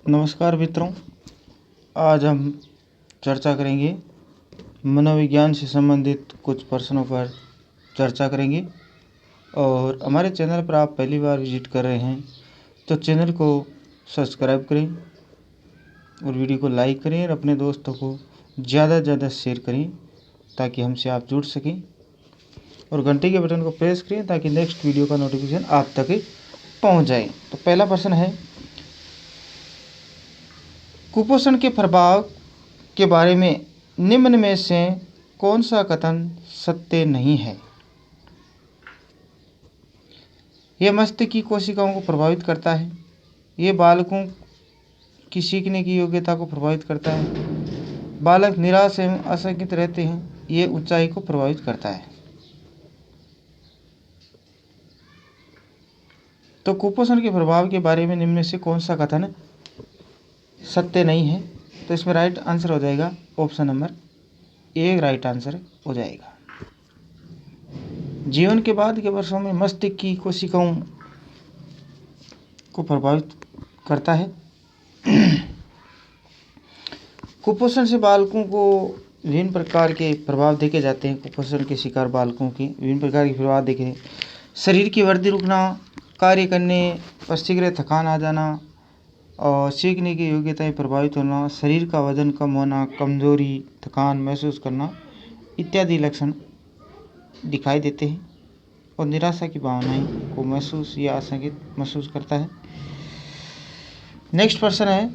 नमस्कार मित्रों, आज हम चर्चा करेंगे मनोविज्ञान से संबंधित कुछ प्रश्नों पर चर्चा करेंगे। और हमारे चैनल पर आप पहली बार विजिट कर रहे हैं तो चैनल को सब्सक्राइब करें और वीडियो को लाइक करें और अपने दोस्तों को ज़्यादा से ज़्यादा शेयर करें ताकि हमसे आप जुड़ सकें, और घंटे के बटन को प्रेस करें ताकि नेक्स्ट वीडियो का नोटिफिकेशन आप तक पहुंच जाए। तो पहला प्रश्न है, कुपोषण के प्रभाव के बारे में निम्न में से कौन सा कथन सत्य नहीं है? यह मस्तिष्क की कोशिकाओं को प्रभावित करता है, ये बालकों की सीखने की योग्यता को प्रभावित करता है, बालक निराश एवं आशंकित रहते हैं, ये ऊंचाई को प्रभावित करता है। तो कुपोषण के प्रभाव के बारे में निम्न में से कौन सा कथन सत्य नहीं है? तो इसमें राइट आंसर हो जाएगा option number A right answer हो जाएगा। जीवन के बाद के वर्षों में मस्तिष्क की कोशिकाओं को प्रभावित करता है। कुपोषण से बालकों को विभिन्न प्रकार के प्रभाव देखे जाते हैं। कुपोषण के शिकार बालकों के विभिन्न प्रकार के प्रभाव देखे हैं। शरीर की वृद्धि रुकना, कार्य करने पर शीघ्र थकान आ जाना और सीखने की योग्यताएं प्रभावित होना, शरीर का वजन कम होना, कमजोरी, थकान महसूस करना इत्यादि लक्षण दिखाई देते हैं। और निराशा की भावनाएं को महसूस या आशंकित महसूस करता है। नेक्स्ट प्रश्न है,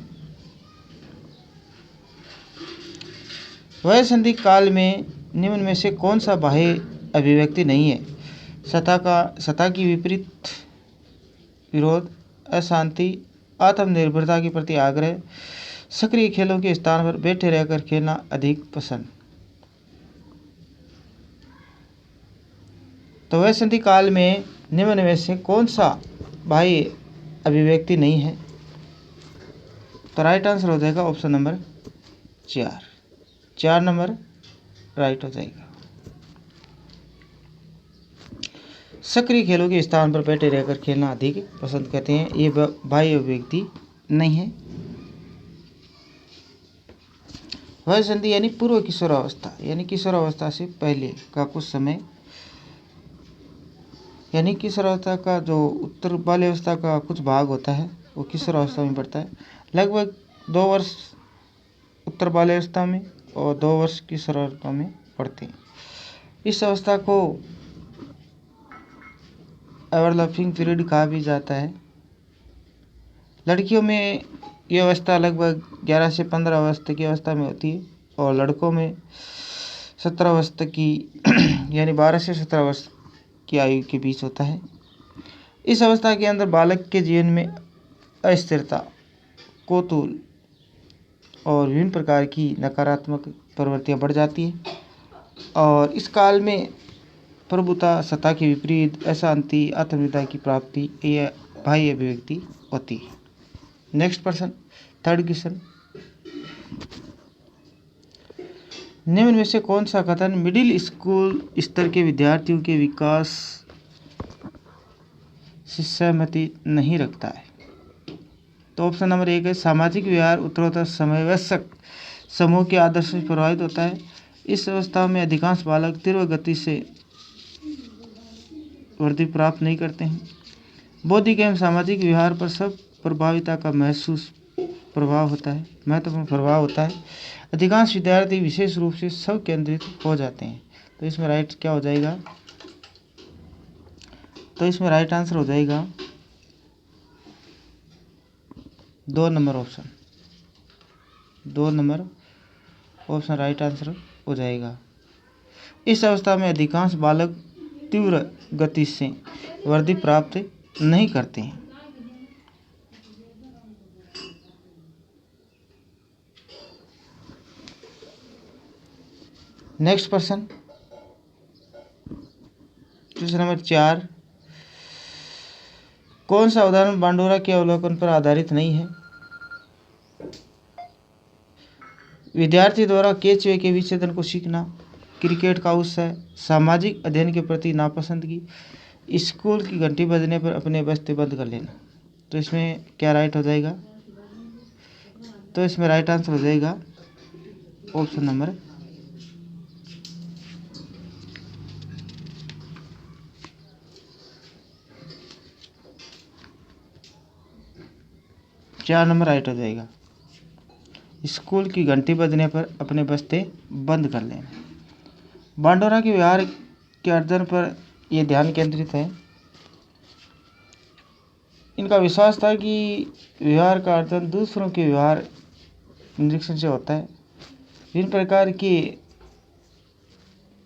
वयस्क काल में निम्न में से कौन सा बाह्य अभिव्यक्ति नहीं है? सत्ता की विपरीत विरोध, अशांति, आत्मनिर्भरता के प्रति आग्रह, सक्रिय खेलों के स्थान पर बैठे रहकर खेलना अधिक पसंद। तो वयस्क काल में निम्न में से कौन सा बाह्य अभिव्यक्ति नहीं है? तो राइट आंसर हो जाएगा ऑप्शन नंबर 4 नंबर राइट हो जाएगा। सक्रिय खेलों के स्थान पर बैठे रहकर खेलना अधिक पसंद करते हैं, ये बाह्य अभिव्यक्ति नहीं है। वयस्क यानी पूर्व किशोरावस्था, यानी किशोरावस्था से पहले का कुछ समय, यानी किशोरावस्था का जो उत्तर बाल्यावस्था का कुछ भाग होता है वो किशोरावस्था में पड़ता है। लगभग 2 वर्ष उत्तर बाल्यावस्था में और 2 वर्ष किशोरावस्था में पड़ते हैं। इस अवस्था को ओवरलैपिंग पीरियड कहा भी जाता है। लड़कियों में ये अवस्था लगभग 11 से 15 वर्ष की अवस्था में होती है और लड़कों में 17 वर्ष तक की यानी 12 से 17 वर्ष की आयु के बीच होता है। इस अवस्था के अंदर बालक के जीवन में अस्थिरता, कौतूहल और विभिन्न प्रकार की नकारात्मक प्रवृत्तियां बढ़ जाती हैं। और इस काल में प्रभुता, सत्ता के विपरीत, अशांति, आत्मनिर्भरता की प्राप्ति, यह बाह्य अभिव्यक्ति होती है। नेक्स्ट प्रश्न, थर्ड क्वेश्चन, निम्न में से कौन सा कथन मिडिल स्कूल स्तर के विद्यार्थियों के विकास से सहमति नहीं रखता है? तो ऑप्शन नंबर 1 है, सामाजिक व्यवहार उत्तरोत्तर समवयस्क समूह के आदर्श से प्रभावित होता है। इस अवस्था में अधिकांश बालक तीव्र गति से वृद्धि प्राप्त नहीं करते हैं। बौद्धिक एवं सामाजिक व्यवहार पर सब प्रभाविता का महत्वपूर्ण प्रभाव होता है। अधिकांश विद्यार्थी विशेष रूप से सब केंद्रित हो जाते हैं। तो इसमें राइट क्या हो जाएगा? तो इसमें राइट आंसर हो जाएगा 2 number option. 2 number option right answer हो जाएगा। इस अवस्था में अधिकांश बालक तीव्र गति से वृद्धि प्राप्त नहीं करते हैं। नेक्स्ट प्रश्न, क्वेश्चन नंबर 4, कौन सा उदाहरण बांडोरा के अवलोकन पर आधारित नहीं है? विद्यार्थी द्वारा केचुए के विच्छेदन को सीखना, क्रिकेट का उत्साह, सामाजिक अध्ययन के प्रति नापसंदगी, स्कूल की घंटी बजने पर अपने बस्ते बंद कर लेना। तो इसमें क्या राइट हो जाएगा? तो इसमें राइट आंसर हो जाएगा ऑप्शन नंबर 4 नंबर राइट हो जाएगा। स्कूल की घंटी बजने पर अपने बस्ते बंद कर लेना। बांडोरा के व्यवहार के अर्जन पर यह ध्यान केंद्रित है। इनका विश्वास था कि व्यवहार का अर्जन दूसरों के व्यवहार निरीक्षण से होता है। विभिन्न प्रकार के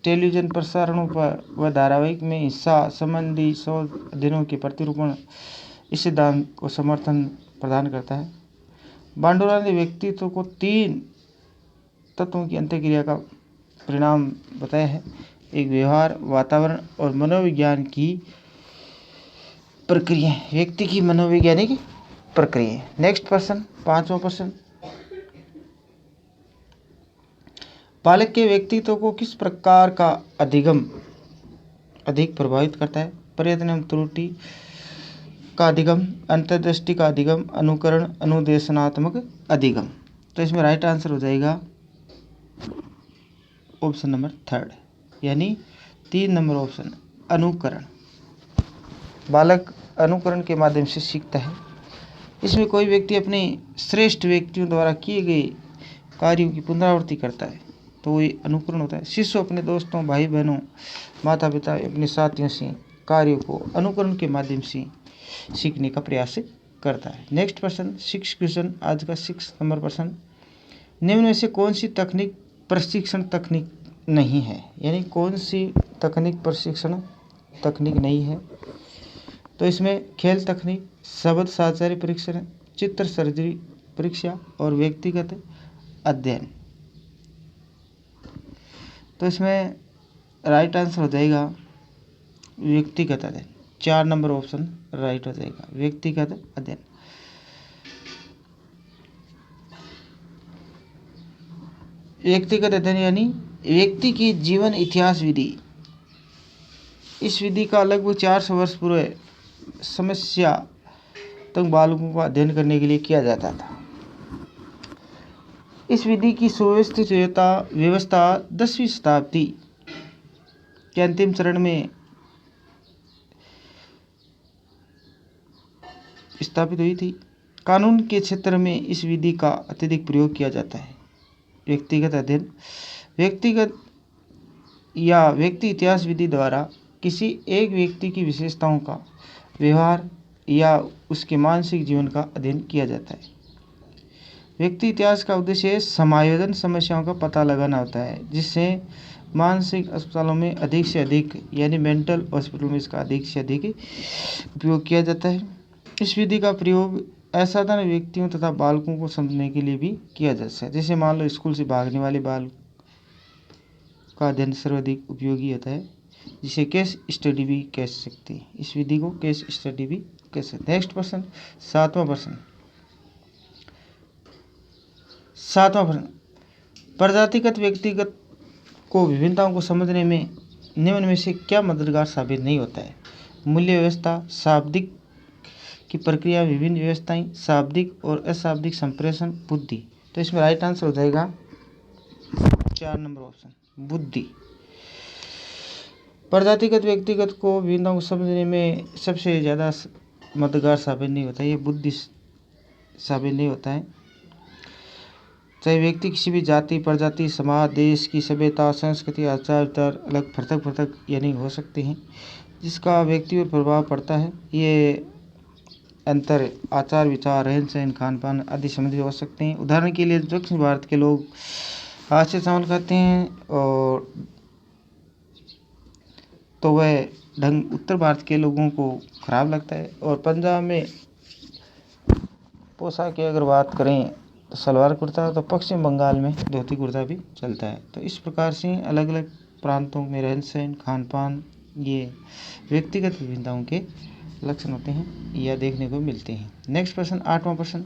टेलीविजन प्रसारणों पर व धारावाहिक में हिंसा संबंधी शोध अध्ययनों के प्रतिरूपण इस सिद्धांत को समर्थन प्रदान करता है। बांडोरा ने व्यक्तित्व को 3 तत्वों की अंतःक्रिया का परिणाम बताया है। एक व्यवहार, वातावरण और मनोविज्ञान की प्रक्रिया, व्यक्ति की मनोवैज्ञानिक प्रक्रिया। नेक्स्ट प्रश्न, 5वां प्रश्न, बालक के व्यक्तित्व को किस प्रकार का अधिगम अधिक प्रभावित करता है? प्रयत्न एवं त्रुटि का अधिगम, अंतर्दृष्टि का अधिगम, अनुकरण, अनुदेशनात्मक अधिगम। तो इसमें राइट आंसर हो जाएगा ऑप्शन नंबर 3, यानी 3 नंबर ऑप्शन, अनुकरण। बालक अनुकरण के माध्यम से सीखता है। इसमें कोई व्यक्ति अपने श्रेष्ठ व्यक्तियों द्वारा किए गए कार्यों की पुनरावृत्ति करता है तो ये अनुकरण होता है। शिष्य अपने दोस्तों, भाई बहनों, माता पिता, अपने साथियों से कार्यों को अनुकरण के माध्यम से सीखने का प्रयास करता है। नेक्स्ट प्रश्न, 6 क्वेश्चन, आज का 6 नंबर प्रश्न, निम्न में से कौन सी तकनीक प्रशिक्षण तकनीक नहीं है? यानी कौन सी तकनीक प्रशिक्षण तकनीक नहीं है? तो इसमें खेल तकनीक, शब्द साझारी परीक्षण, चित्र सर्जरी परीक्षा और व्यक्तिगत अध्ययन। तो इसमें राइट आंसर हो जाएगा व्यक्तिगत अध्ययन। 4 नंबर ऑप्शन राइट हो जाएगा, व्यक्तिगत अध्ययन। व्यक्तिगत अध्ययन यानी व्यक्ति की जीवन इतिहास विधि। इस विधि का लगभग 400 वर्ष पूर्व समस्या तक बालकों का अध्ययन करने के लिए किया जाता था। इस विधि की सुव्यवस्थित व्यवस्था 10वीं शताब्दी के अंतिम चरण में स्थापित हुई थी। कानून के क्षेत्र में इस विधि का अत्यधिक प्रयोग किया जाता है। व्यक्तिगत अध्ययन, व्यक्तिगत या व्यक्ति इतिहास विधि द्वारा किसी एक व्यक्ति की विशेषताओं का, व्यवहार या उसके मानसिक जीवन का अध्ययन किया जाता है। व्यक्ति इतिहास का उद्देश्य समायोजन समस्याओं का पता लगाना होता है, जिससे मानसिक अस्पतालों में अधिक से अधिक, यानी मेंटल हॉस्पिटल में इसका अधिक से अधिक उपयोग किया जाता है। इस विधि का प्रयोग असाधारण व्यक्तियों तथा बालकों को समझने के लिए भी किया जा सकता है। जैसे मान लो स्कूल से भागने वाले बालक का अध्ययन सर्वाधिक उपयोगी होता है, जिसे केस स्टडी भी कह सकते हैं। इस विधि को केस स्टडी भी कह सकते हैं। नेक्स्ट प्रश्न, 7वां प्रश्न, प्रजातिगत व्यक्तिगत को विभिन्नताओं को समझने में निम्न में से क्या मददगार साबित नहीं होता है? मूल्य व्यवस्था, शाब्दिक की प्रक्रिया, विभिन्न व्यवस्थाएं, शाब्दिक और अशाब्दिक संप्रेषण, बुद्धि। तो इसमें राइट आंसर हो जाएगा 4 नंबर ऑप्शन, बुद्धि। प्रजातिगत व्यक्तिगत को विभिन्नताओं को समझने में सबसे ज़्यादा मददगार साबित नहीं होता है, ये बुद्धि साबित नहीं होता है। चाहे व्यक्ति किसी भी जाति, प्रजाति, समाज, देश की सभ्यता, संस्कृति, आचार विचार अलग पृथक यानी हो सकते हैं, जिसका व्यक्ति पर प्रभाव पड़ता है। ये अंतर आचार विचार, रहन सहन, खान पान आदि संबंधी हो सकते हैं। उदाहरण के लिए दक्षिण भारत के लोग हाथ से चावल खाते हैं और तो वह ढंग उत्तर भारत के लोगों को खराब लगता है। और पंजाब में पोशाक की अगर बात करें तो सलवार कुर्ता, तो पश्चिम बंगाल में धोती कुर्ता भी चलता है। तो इस प्रकार से अलग अलग प्रांतों में रहन सहन, खान पान, ये व्यक्तिगत विभिन्नताओं के लक्षण होते हैं या देखने को मिलते हैं। नेक्स्ट प्रश्न, 8वां प्रश्न,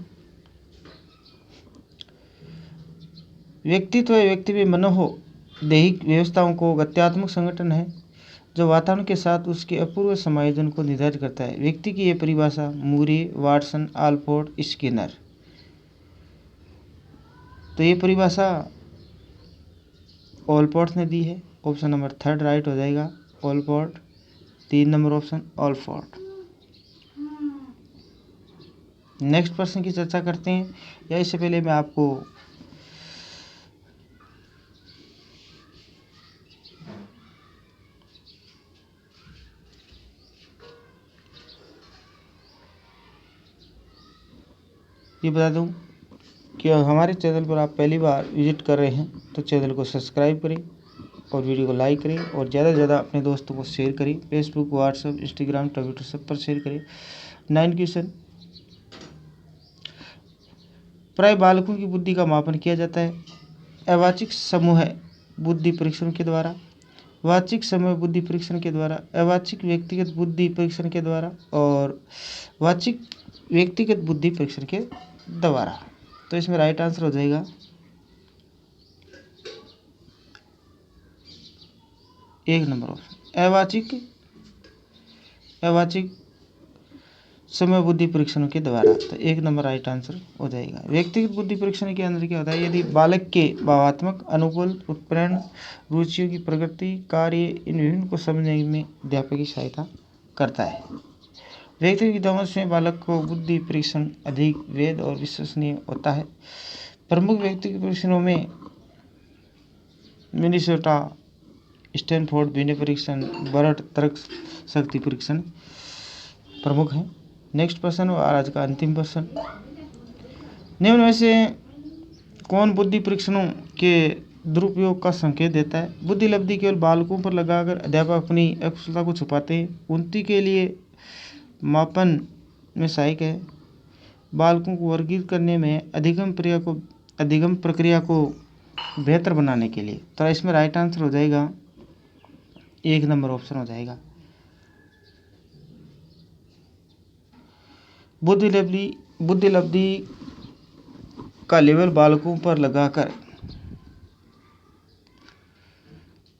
व्यक्तित्व व्यक्ति में मनोदैहिक व्यवस्थाओं को गत्यात्मक संगठन है जो वातावरण के साथ उसके अपूर्व समायोजन को निर्धारित करता है। व्यक्ति की यह परिभाषा मूरे, वाटसन, आल्पोर्ट, स्किनर तो ये परिभाषा ओलपोर्ट ने दी है। ऑप्शन नंबर 3 राइट हो जाएगा, ओलपोर्ट। 3 नंबर ऑप्शन ओलपोर्ट। नेक्स्ट प्रश्न की चर्चा करते हैं, या इससे पहले मैं आपको ये बता दूं कि हमारे चैनल पर आप पहली बार विजिट कर रहे हैं तो चैनल को सब्सक्राइब करें और वीडियो को लाइक करें और ज़्यादा से ज़्यादा अपने दोस्तों को शेयर करें। फेसबुक, व्हाट्सएप, इंस्टाग्राम, ट्विटर सब पर शेयर करें। 9 क्वेश्चन। प्राय बालकों की बुद्धि का मापन किया जाता है अवाचिक समूह बुद्धि परीक्षण के द्वारा, वाचिक समूह बुद्धि परीक्षण के द्वारा, अवाचिक व्यक्तिगत बुद्धि परीक्षण के द्वारा और वाचिक व्यक्तिगत बुद्धि परीक्षण के द्वारा। तो इसमें राइट आंसर हो जाएगा 1 नंबर ऑप्शन अवाचिक समय बुद्धि परीक्षणों के द्वारा। तो 1 नंबर राइट आंसर हो जाएगा। व्यक्तिगत बुद्धि परीक्षण के अंदर क्या होता है, यदि बालक के भावात्मक, अनुकूल, उत्प्रेरण, रुचियों की प्रकृति, कार्य, इन विभिन्न को समझने में अध्यापक की सहायता करता है। व्यक्तिगत विद्वांस में बालक को बुद्धि परीक्षण अधिक वैध और विश्वसनीय होता है। प्रमुख व्यक्तिगत परीक्षणों में मिनेसोटा, स्टैनफोर्ड विनय परीक्षण, बर्ट तर्क शक्ति परीक्षण प्रमुख हैं। नेक्स्ट प्रश्न और आज का अंतिम प्रश्न, निम्न में से कौन बुद्धि परीक्षणों के दुरुपयोग का संकेत देता है। बुद्धि लब्धि केवल बालकों पर लगाकर अध्यापक अपनी अकुशलता को छुपाते हैं। उन्नति के लिए मापन में सहायक है। बालकों को वर्गीकृत करने में अधिगम प्रक्रिया को बेहतर बनाने के लिए। तो इसमें राइट आंसर हो जाएगा 1 नंबर ऑप्शन हो जाएगा। बुद्धि लब्धि का लेवल बालकों पर लगाकर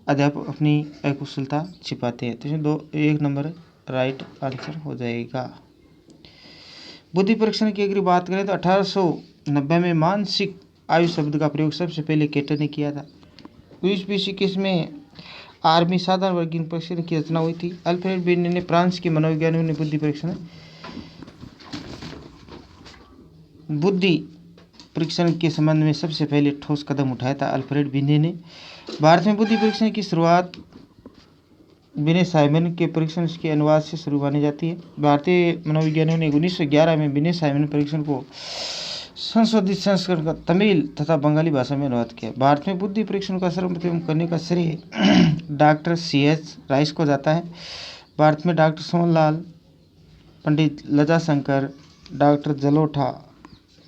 अध्यापक अपनी अकुशलता छिपाते हैं। तो इसमें 1 नंबर राइट आंसर हो जाएगा। बुद्धि परीक्षण की अगर बात करें तो 1890 में मानसिक आयु शब्द का प्रयोग सबसे पहले केटर ने किया था। 1921 में आर्मी साधारण वर्गीकरण परीक्षण की रचना हुई थी। अल्फ्रेड बिने ने फ्रांस के मनोविज्ञानियों ने बुद्धि परीक्षण के संबंध में सबसे पहले ठोस कदम उठाया था अल्फ्रेड बिने ने। भारत में बुद्धि परीक्षण की शुरुआत बिने साइमन के परीक्षण के अनुवाद से शुरू मानी जाती है। भारतीय मनोविज्ञानियों ने 1911 में बिने साइमन परीक्षण को संशोधित संस्करण का तमिल तथा बंगाली भाषा में अनुवाद किया। भारत में बुद्धि परीक्षण का सर्वप्रथम करने का श्रेय डॉक्टर C.H. राइस को जाता है। भारत में डॉक्टर सोहनलाल, पंडित लजा शंकर, डॉक्टर जलोटा,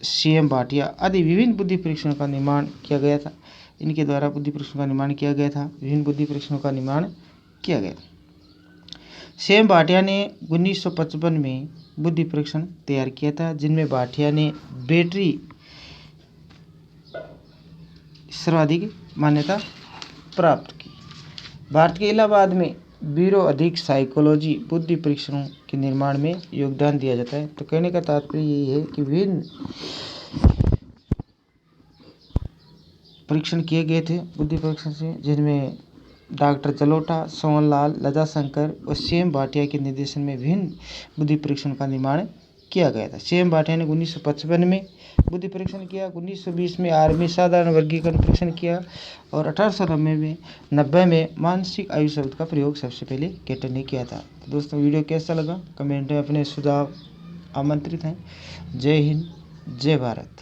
C.M. भाटिया आदि विभिन्न बुद्धि परीक्षणों का निर्माण किया गया था। इनके द्वारा बुद्धि परीक्षणों का निर्माण किया गया था। विभिन्न बुद्धि परीक्षणों का निर्माण किया गया। C.M. भाटिया ने 1955 में बुद्धि परीक्षण तैयार किया था, जिनमें भाटिया ने बैटरी सर्वाधिक मान्यता प्राप्त की। भारत के इलाहाबाद में ब्यूरो अधिक साइकोलॉजी बुद्धि परीक्षणों के निर्माण में योगदान दिया जाता है। तो कहने का तात्पर्य यही है कि विभिन्न परीक्षण किए गए थे बुद्धि परीक्षण से, जिनमें डॉक्टर जलोटा, सोहनलाल, लजा शंकर और C.M. भाटिया के निर्देशन में विभिन्न बुद्धि परीक्षण का निर्माण किया गया था। C.M. भाटिया ने 1955 में बुद्धि परीक्षण किया, 1920 में आर्मी साधारण वर्गीकरण परीक्षण किया और 1890 में मानसिक आयु शब्द का प्रयोग सबसे पहले केटर ने किया था। तो दोस्तों, वीडियो कैसा लगा कमेंट में अपने सुझाव आमंत्रित हैं। जय हिंद, जय भारत।